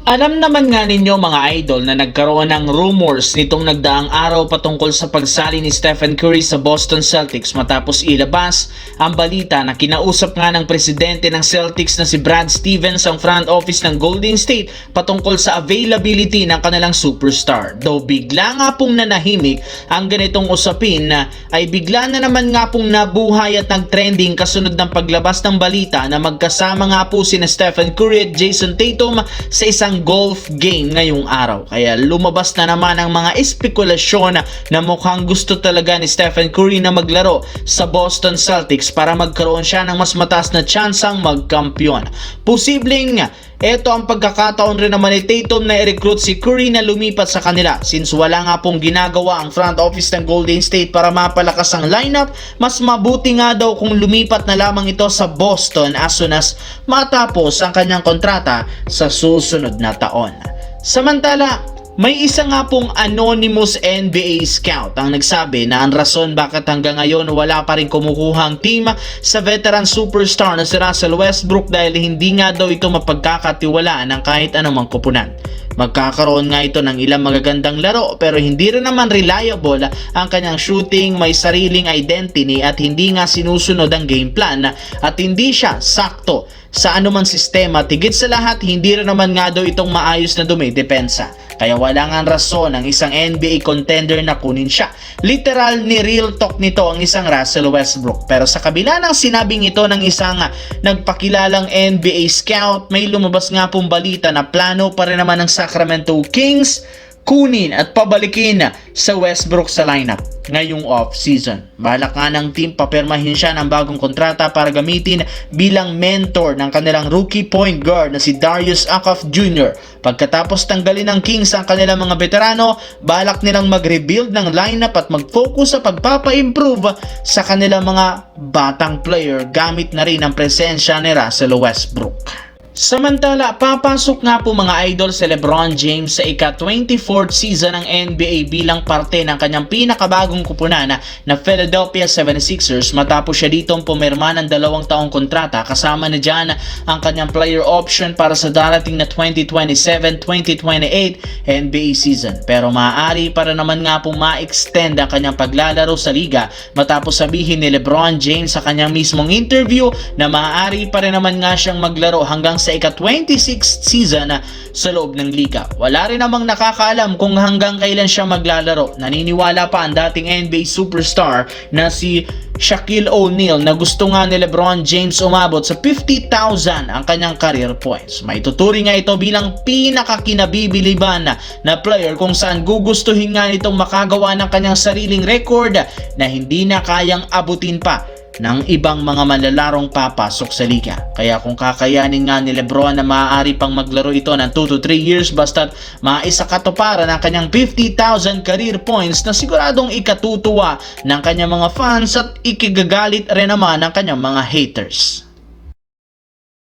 Alam naman nga ninyo mga idol na nagkaroon ng rumors nitong nagdaang araw patungkol sa pagsali ni Stephen Curry sa Boston Celtics matapos ilabas ang balita na kinausap nga ng presidente ng Celtics na si Brad Stevens ang front office ng Golden State patungkol sa availability ng kanilang superstar. Though bigla nga pong nanahimik ang ganitong usapin ay bigla na naman nga pong nabuhay at nag-trending kasunod ng paglabas ng balita na magkasama nga po sina Stephen Curry at Jason Tatum sa isang golf game ngayong araw. Kaya lumabas na naman ang mga espekulasyon na mukhang gusto talaga ni Stephen Curry na maglaro sa Boston Celtics para magkaroon siya ng mas mataas na tsansang magkampiyon. Posibleng ito ang pagkakataon rin naman ni Tatum na i-recruit si Curry na lumipat sa kanila. Since wala nga pong ginagawa ang front office ng Golden State para mapalakas ang lineup, mas mabuti nga daw kung lumipat na lamang ito sa Boston as soon as matapos ang kanyang kontrata sa susunod na taon. Samantala, may isa nga pong anonymous NBA scout ang nagsabi na ang rason bakit hanggang ngayon wala pa rin kumukuhang team sa veteran superstar na si Russell Westbrook dahil hindi nga daw ito mapagkakatiwalaan ng kahit anumang koponan. Magkakaroon nga ito ng ilang magagandang laro pero hindi rin naman reliable ang kanyang shooting, may sariling identity at hindi nga sinusunod ang game plan at hindi siya sakto sa anumang sistema. Tigit sa lahat, hindi rin naman nga daw itong maayos na dumidepensa. Kaya wala nga rason ang isang NBA contender na kunin siya. Literal ni real talk nito ang isang Russell Westbrook. Pero sa kabila ng sinabing ito ng isang nagpakilalang NBA scout, may lumabas nga pong balita na plano pa rin naman ng Sacramento Kings kunin at pabalikin sa Westbrook sa lineup ngayong off-season. Balak nga ng team papirmahin siya ng bagong kontrata para gamitin bilang mentor ng kanilang rookie point guard na si Darius Akaf Jr. Pagkatapos tanggalin ng Kings ang kanilang mga veterano, balak nilang mag-rebuild ng lineup at mag-focus sa pagpapa-improve sa kanilang mga batang player gamit na rin ang presensya ni Russell Westbrook. Samantala, papasok nga po mga idol si LeBron James sa ika-24th season ng NBA bilang parte ng kanyang pinakabagong kupunan na Philadelphia 76ers matapos siya ditong pumirma ng 2 taong kontrata kasama na dyan ang kanyang player option para sa darating na 2027-2028 NBA season. Pero maaari para naman nga po ma-extend ang kanyang paglalaro sa liga matapos sabihin ni LeBron James sa kanyang mismong interview na maaari pa rin naman nga siyang maglaro hanggang sa ika-26th season sa loob ng liga. Wala rin namang nakakaalam kung hanggang kailan siya maglalaro. Naniniwala pa ang dating NBA superstar na si Shaquille O'Neal na gusto nga ni LeBron James umabot sa 50,000 ang kanyang career points. Maituturing nga ito bilang pinakakinabibiliban na player kung saan gugustuhin nga nitong makagawa ng kanyang sariling record na hindi na kayang abutin pa ng ibang mga malalarong papasok sa liga. Kaya kung kakayanin nga ni LeBron na maaari pang maglaro ito ng 2 to 3 years basta't maisakatuparan ang kanyang 50,000 career points na siguradong ikatutuwa ng kanyang mga fans at ikigagalit rin naman ng kanyang mga haters.